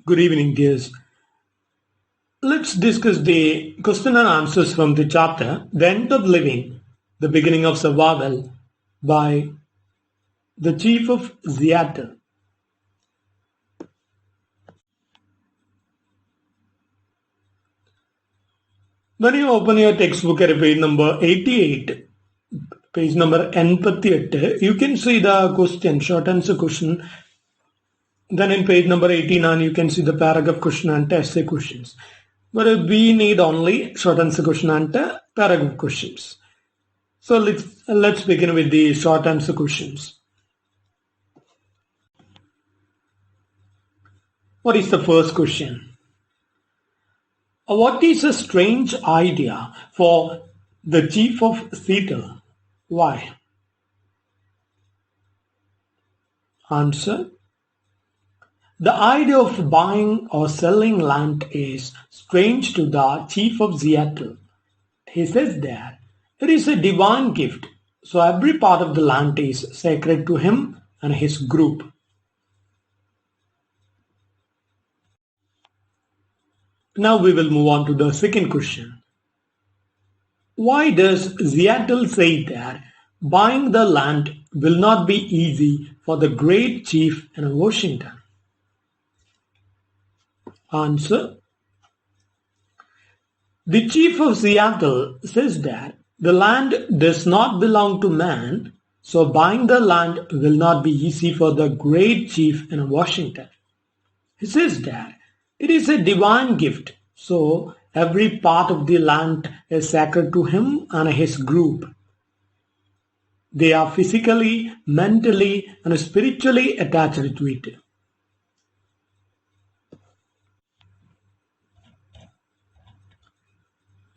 Good evening, dears. Let's discuss the question and answers from the chapter The End of Living, The Beginning of Survival by the Chief of Seattle. When you open your textbook at page number 88, page number 88, you can see the question, short answer question. Then in page number 89, you can see the paragraph question and essay questions. But we need only short answer question and paragraph questions. So let's begin with the short answer questions. What is the first question? What is a strange idea for the chief of Seattle? Why? Answer. The idea of buying or selling land is strange to the chief of Seattle. He says that it is a divine gift, so every part of the land is sacred to him and his group. Now we will move on to the second question. Why does Seattle say that buying the land will not be easy for the great chief in Washington? Answer. The chief of Seattle says that the land does not belong to man, so buying the land will not be easy for the great chief in Washington. He says that it is a divine gift, so every part of the land is sacred to him and his group. They are physically, mentally, and spiritually attached to it.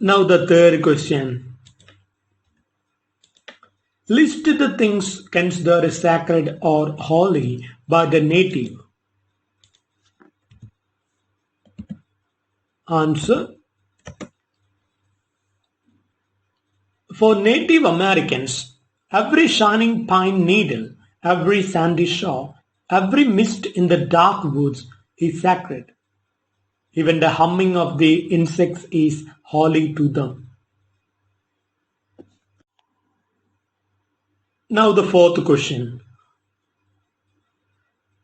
Now the third question. List the things considered sacred or holy by the native. Answer. For Native Americans, every shining pine needle, every sandy shore, every mist in the dark woods is sacred. Even the humming of the insects is holy to them. Now the fourth question.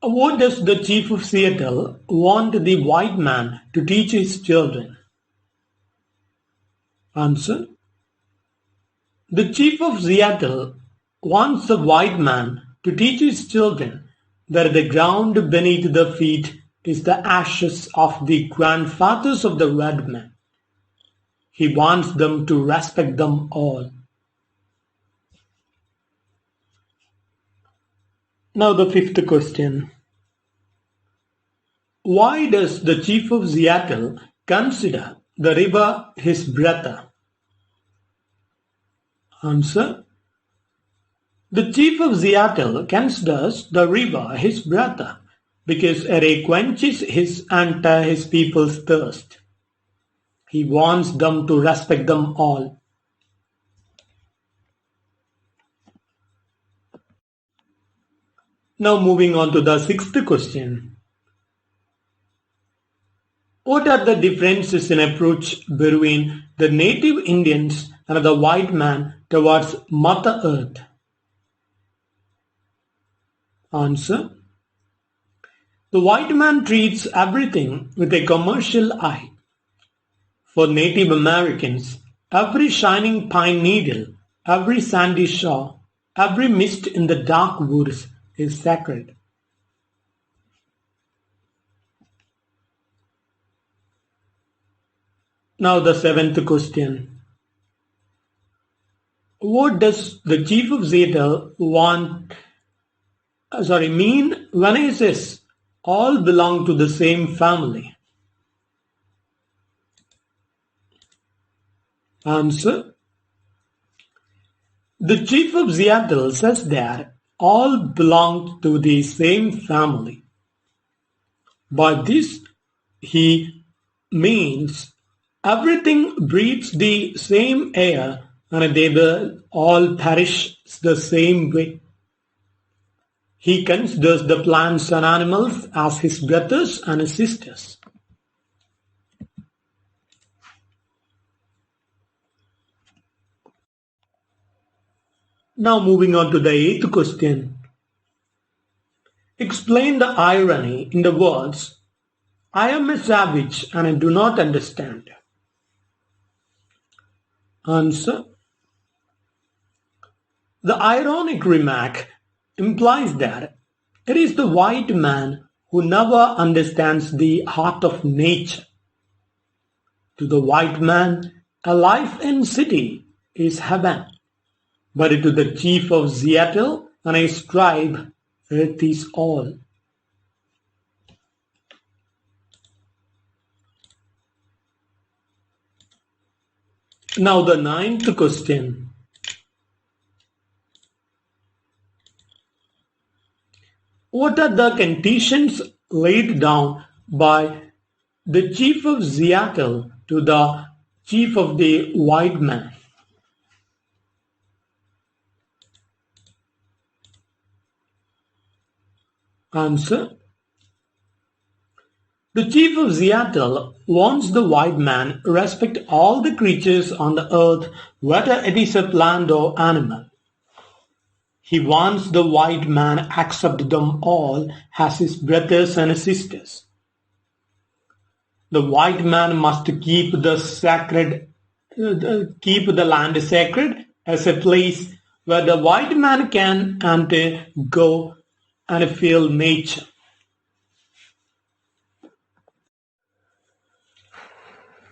What does the chief of Seattle want the white man to teach his children? Answer. The chief of Seattle wants the white man to teach his children that the ground beneath their feet is the ashes of the grandfathers of the red men. He wants them to respect them all. Now the fifth question. Why does the chief of Seattle consider the river his brother? Answer. The chief of Seattle considers the river his brother because it quenches his and his people's thirst. He wants them to respect them all. Now moving on to the sixth question. What are the differences in approach between the native Indians and the white man towards Mother Earth? Answer. The white man treats everything with a commercial eye. For Native Americans, every shining pine needle, every sandy shore, every mist in the dark woods is sacred. Now the seventh question. What does the chief of Seattle mean when he says all belong to the same family? Answer. The chief of Seattle says that all belong to the same family. By this, he means everything breathes the same air and they will all perish the same way. He considers the plants and animals as his brothers and his sisters. Now moving on to the eighth question. Explain the irony in the words, I am a savage and I do not understand. Answer. The ironic remark implies that it is the white man who never understands the heart of nature. To the white man, a life in city is heaven, but to the chief of Seattle and his tribe, earth is all. Now the ninth question. What are the conditions laid down by the chief of Seattle to the chief of the white man? Answer. The chief of Seattle wants the white man to respect all the creatures on the earth, whether it is a plant or animal. He wants the white man to accept them all as his brothers and sisters. The white man must keep the land sacred as a place where the white man can go and feel nature.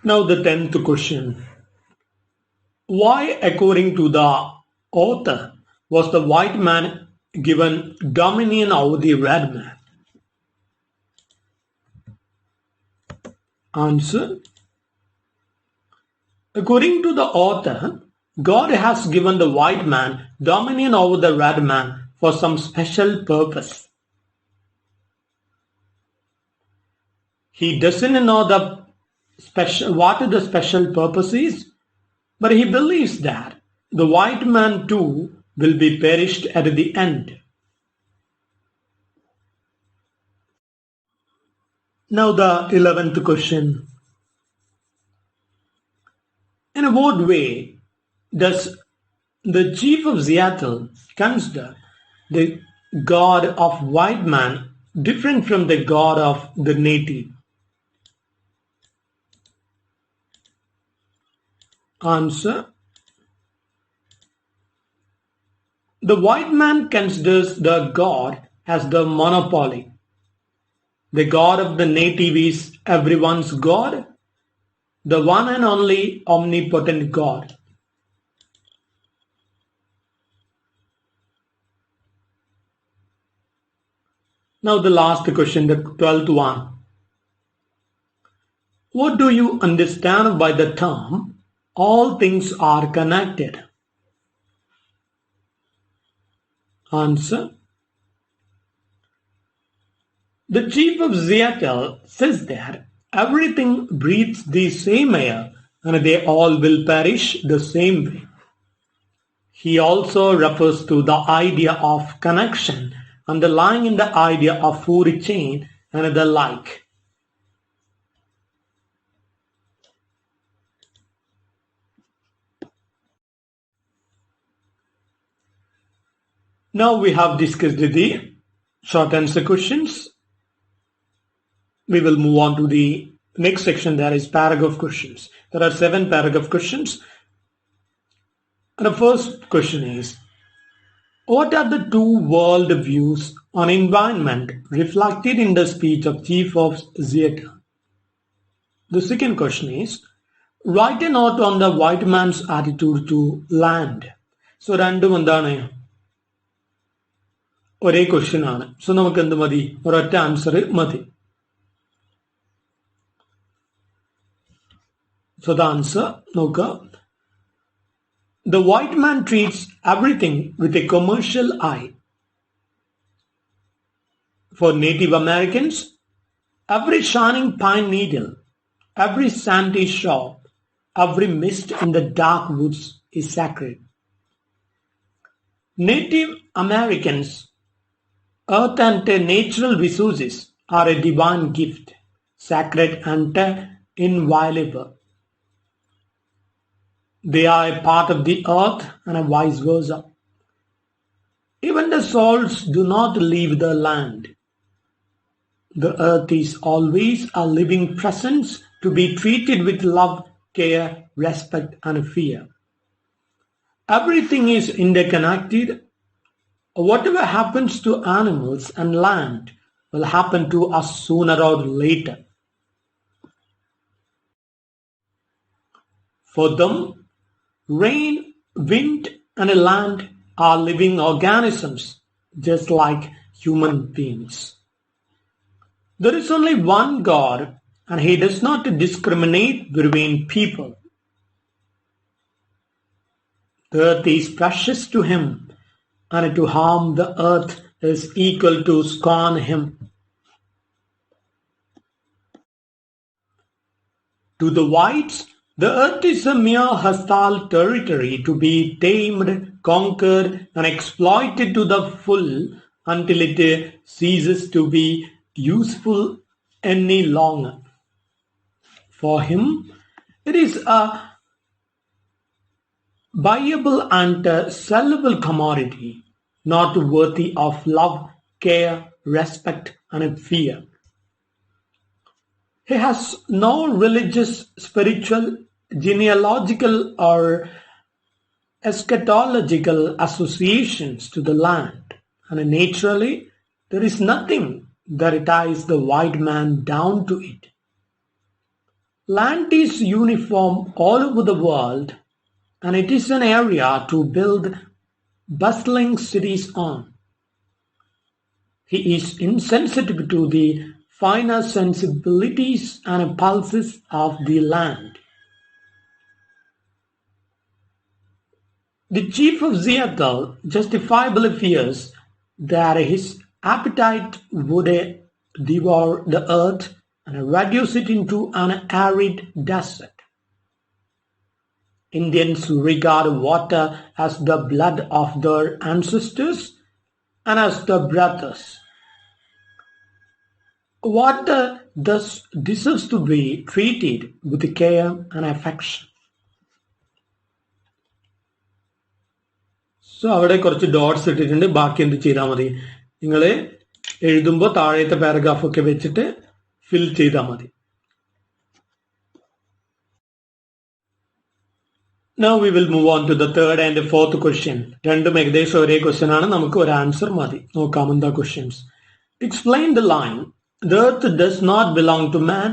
Now the 10th question. Why, according to the author, was the white man given dominion over the red man? Answer. According to the author, God has given the white man dominion over the red man for some special purpose. He doesn't know what the special purpose is, but he believes that the white man too will be perished at the end. Now the 11th question. In what way does the chief of Seattle consider the God of white man different from the God of the native? Answer. The white man considers the God as the monopoly. The God of the native is everyone's God, the one and only omnipotent God. Now the last question, the 12th one. What do you understand by the term, all things are connected? Answer. The chief of Seattle says that everything breathes the same air and they all will perish the same way. He also refers to the idea of connection underlying in the idea of food chain and the like. Now we have discussed the short answer questions. We will move on to the next section, that is paragraph questions. There are 7 paragraph questions. And the first question is, what are the 2 world views on environment reflected in the speech of Chief of Seattle? The second question is, write a note on the white man's attitude to land. So രണ്ടും എന്താണ് ഒരേ question ആണ്. So നമുക്ക് എന്ത് മതി, ഒരൊറ്റ answer മതി. So the answer, നോക്കുക. The white man treats everything with a commercial eye. For Native Americans, every shining pine needle, every sandy shore, every mist in the dark woods is sacred. Native Americans Earth and natural resources are a divine gift, sacred and inviolable. They are a part of the earth and vice versa. Even the souls do not leave the land. The earth is always a living presence to be treated with love, care, respect, and fear. Everything is interconnected. Whatever happens to animals and land will happen to us sooner or later. For them, rain, wind, and land are living organisms, just like human beings. There is only one God, and He does not discriminate between people. The earth is precious to Him, and to harm the earth is equal to scorn Him. To the whites, the earth is a mere hostile territory to be tamed, conquered, and exploited to the full until it ceases to be useful any longer. For him, it is a buyable and sellable commodity, not worthy of love, care, respect, and fear. He has no religious, spiritual, genealogical, or eschatological associations to the land, and naturally, there is nothing that ties the white man down to it. Land is uniform all over the world, and it is an area to build bustling cities on. He is insensitive to the finer sensibilities and pulses of the land. The chief of Seattle justifiably fears that his appetite would devour the earth and reduce it into an arid desert. Indians regard water as the blood of their ancestors and as the brothers. Water thus deserves to be treated with care and affection. So അവിടെ കുറച്ച് dots ഇട്ടിട്ടുണ്ട്. ബാക്കി എന്ത് ചെയ്താൽ മതി, നിങ്ങൾ എഴുതുമ്പോൾ താഴത്തെ പാരഗ്രാഫൊക്കെ വെച്ചിട്ട് ഫിൽ ചെയ്താൽ മതി. Now we will move on to the third and fourth question. രണ്ടും ഏകദേശം ഒരേ ക്വസ്റ്റ്യൻ ആണ്. നമുക്ക് ഒരു ആൻസർ മതി. നോക്കാം എന്താ questions. Explain the line, the earth does not belong to man,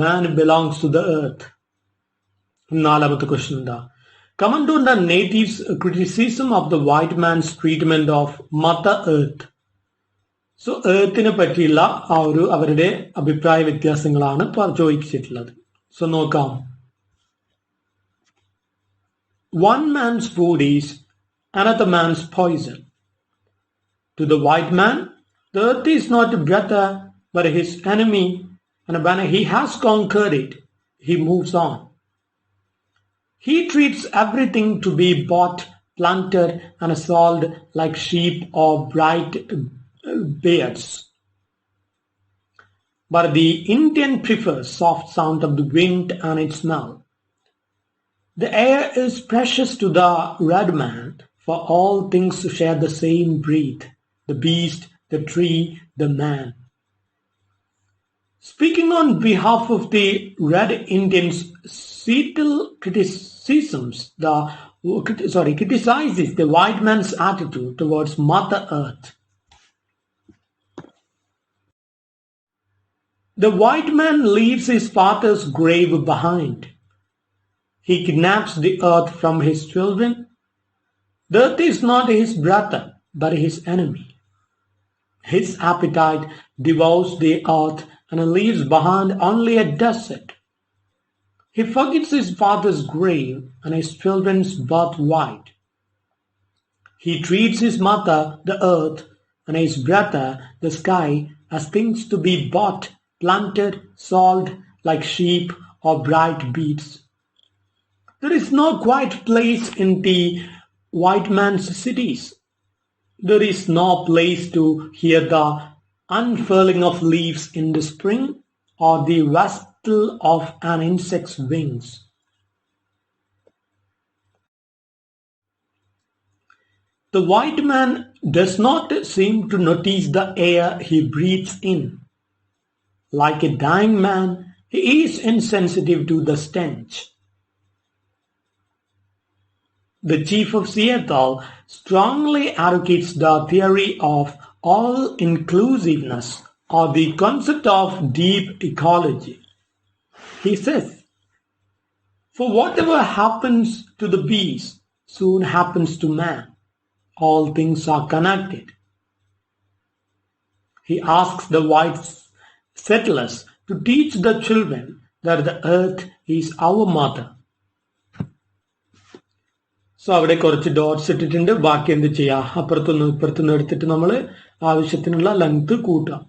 man belongs to the earth. നാലാമത്തെ ക്വസ്റ്റ്യൻ എന്താ. Comment on the natives' criticism of the white man's treatment of Mother Earth. So എർത്തിനെ പറ്റിയുള്ള ആ ഒരു അവരുടെ അഭിപ്രായ വ്യത്യാസങ്ങളാണ് ചോദിച്ചിട്ടുള്ളത്. So നോക്കാം. One man's food is another man's poison. To the white man, the earth is not a brother but his enemy, and when he has conquered it, he moves on. He treats everything to be bought, planted, and sold like sheep or bright beards. But the Indian prefers soft sound of the wind and its smell. The air is precious to the red man, for all things share the same breath, the beast, the tree, the man. Speaking on behalf of the Red Indians, Seattle criticizes the white man's attitude towards Mother Earth. The white man leaves his father's grave behind. He kidnaps the earth from his children. The earth is not his brother, but his enemy. His appetite devours the earth and leaves behind only a desert. He forgets his father's grave and his children's birthright. He treats his mother, the earth, and his brother, the sky, as things to be bought, planted, sold like sheep or bright beads. There is no quiet place in the white man's cities. There is no place to hear the unfurling of leaves in the spring or the rustle of an insect's wings. The white man does not seem to notice the air he breathes in. Like a dying man, he is insensitive to the stench. The chief of Seattle strongly advocates the theory of all-inclusiveness or the concept of deep ecology. He says, "For whatever happens to the bees soon happens to man. All things are connected." He asks the white settlers to teach the children that the earth is our mother. So അവിടെ കുറച്ച് dots ഇട്ടിട്ടുണ്ട്. ബാക്കി എന്ത് ചെയ്യാം, അപ്പുറത്തുനിന്ന് ഇപ്പുറത്തുനിന്ന് എടുത്തിട്ട് നമ്മൾ ആവശ്യത്തിനുള്ള length കൂട്ടാം.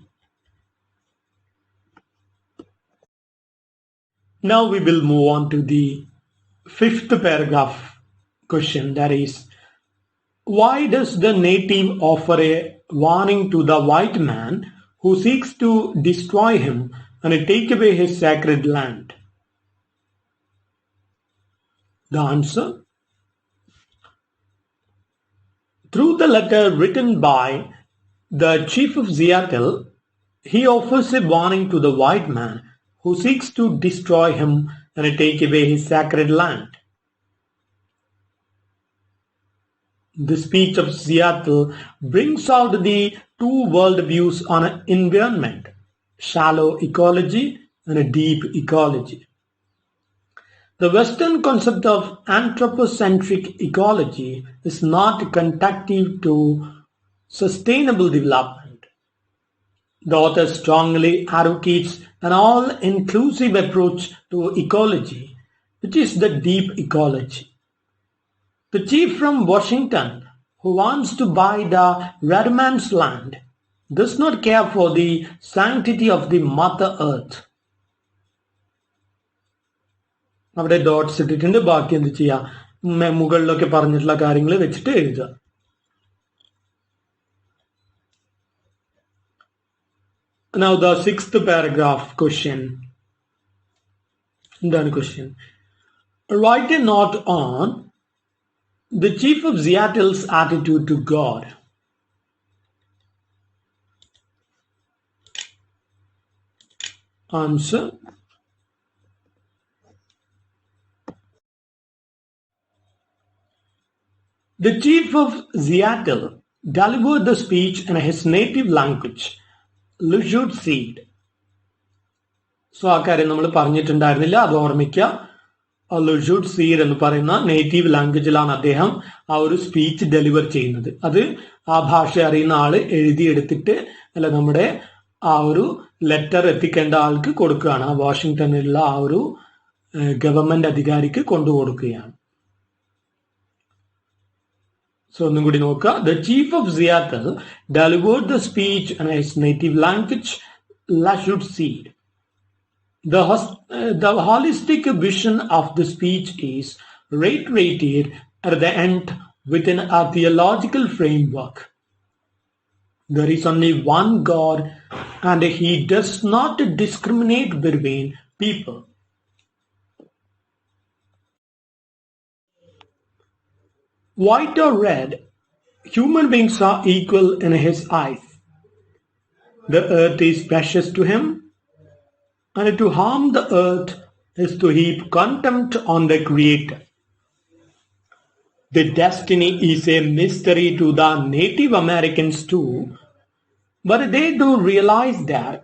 Now we will move on to the fifth paragraph question, that is, why does the native offer a warning to the white man who seeks to destroy him and take away his sacred land? The answer: through the letter written by the chief of Seattle, he offers a warning to the white man who seeks to destroy him and take away his sacred land. The speech of Seattle brings out the two worldviews on environment, shallow ecology and a deep ecology. The Western concept of anthropocentric ecology is not conducive to sustainable development. The author strongly advocates an all-inclusive approach to ecology, which is the deep ecology. The chief from Washington, who wants to buy the red man's land, does not care for the sanctity of the Mother Earth. അവിടെ dots ഇട്ടിട്ടുണ്ട്. ബാക്കി എന്ത് ചെയ്യാം, മുകളിലൊക്കെ പറഞ്ഞിട്ടുള്ള കാര്യങ്ങൾ വെച്ചിട്ട് എഴുതുക. Now the sixth paragraph question. എന്താണ് question? Write a note on the chief of Seattle's attitude to God. Answer: the chief of Seattle delivered the speech in his native language, Lijin Lakshmanan. So ആ കാര്യം നമ്മൾ പറഞ്ഞിട്ടുണ്ടായിരുന്നില്ല, അത് ഓർമ്മിക്കുക. ലുജുഡ് സീർ എന്ന് പറയുന്ന native ലാംഗ്വേജിലാണ് അദ്ദേഹം ആ ഒരു സ്പീച്ച് ഡെലിവർ ചെയ്യുന്നത്. അത് ആ ഭാഷ അറിയുന്ന ആള് എഴുതിയെടുത്തിട്ട് അല്ല നമ്മുടെ ആ ഒരു ലെറ്റർ എത്തിക്കേണ്ട ആൾക്ക് കൊടുക്കുകയാണ്. ആ വാഷിംഗ്ടണിലുള്ള ആ ഒരു ഗവൺമെന്റ് അധികാരിക്ക് കൊണ്ടുകൊടുക്കുകയാണ്. സോ ഒന്നും കൂടി നോക്കുക. The chief of Seattle delivered the speech in his native language, Lijin. The holistic vision of the speech is reiterated at the end within a theological framework. There is only one God and he does not discriminate between people. White or red, human beings are equal in his eyes. The earth is precious to him, and to harm the earth is to heap contempt on the Creator. The destiny is a mystery to the Native Americans too, but they do realize that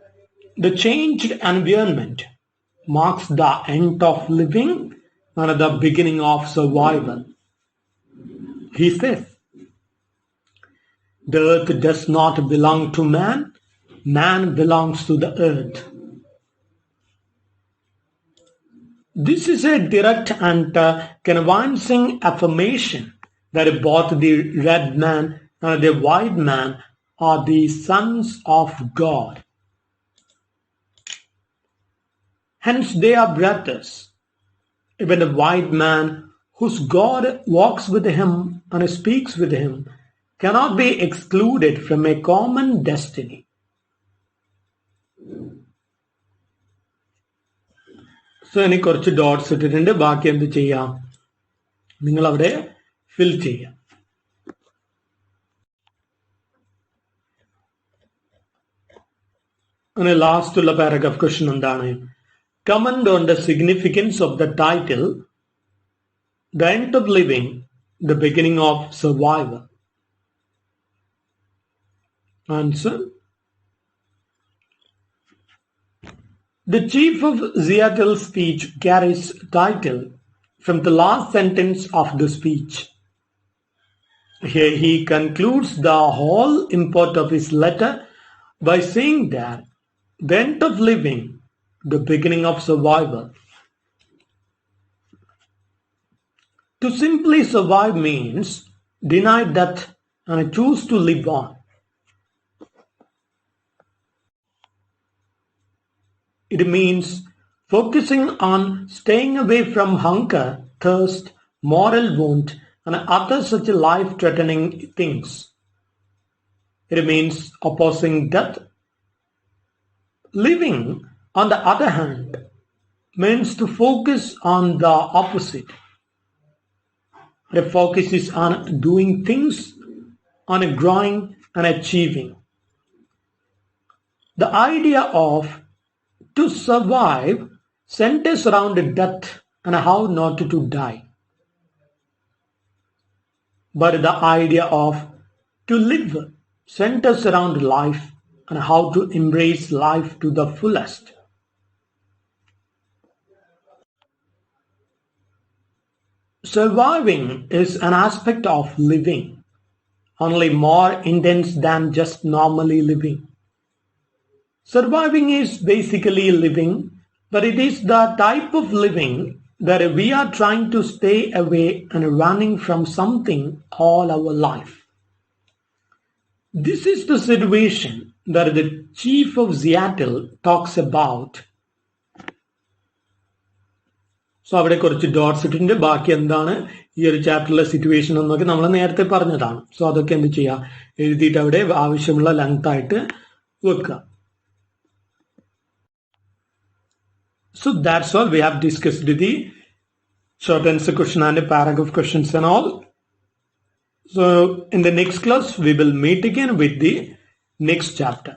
the changed environment marks the end of living and the beginning of survival. He says, the earth does not belong to man, man belongs to the earth. This is a direct and convincing affirmation that both the red man and the white man are the sons of God. Hence they are brothers. Even the white man, whose God walks with him and speaks with him, cannot be excluded from a common destiny. So ഇനി കുറച്ച് dots ഇട്ടിട്ടുണ്ട്. ബാക്കി എന്ത് ചെയ്യാം, നിങ്ങൾ അവിടെ ഫിൽ ചെയ്യാം. അങ്ങനെ ലാസ്റ്റ് ഉള്ള പാരഗ്രാഫ് ക്വസ്റ്റ്യൻ എന്താണ്? Comment on the significance of the title the end of living, the beginning of survival. Answer: The chief of Seattle's speech carries title from the last sentence of the speech. Here he concludes the whole import of his letter by saying that the end of living, the beginning of survival. To simply survive means deny death and choose to live on. It means focusing on staying away from hunger, thirst, moral wound, and other such life-threatening things. It means opposing death. Living, on the other hand, means to focus on the opposite. The focus is on doing things, on growing and achieving. The idea of to survive centers around death and how not to die. But the idea of to live centers around life and how to embrace life to the fullest. Surviving is an aspect of living, only more intense than just normally living. Surviving is basically living, but it is the type of living that we are trying to stay away and running from something all our life. This is the situation that the chief of Seattle talks about. So അവിടെ കുറച്ച് dots ഇട്ടിട്ടുണ്ട്. ബാക്കി എന്താണ് ഈ ഒരു ചാപ്റ്ററിലെ situation എന്നൊക്കെ നമ്മൾ നേരത്തെ പറഞ്ഞതാണ്. സോ അതൊക്കെ എന്ത് ചെയ്യുക, എഴുതിയിട്ട് അവിടെ ആവശ്യമുള്ള ലെങ്ത് ആയിട്ട് വെക്കുക. So that's all. We have discussed the short answer question and paragraph questions and all. So in the next class, we will meet again with the next chapter.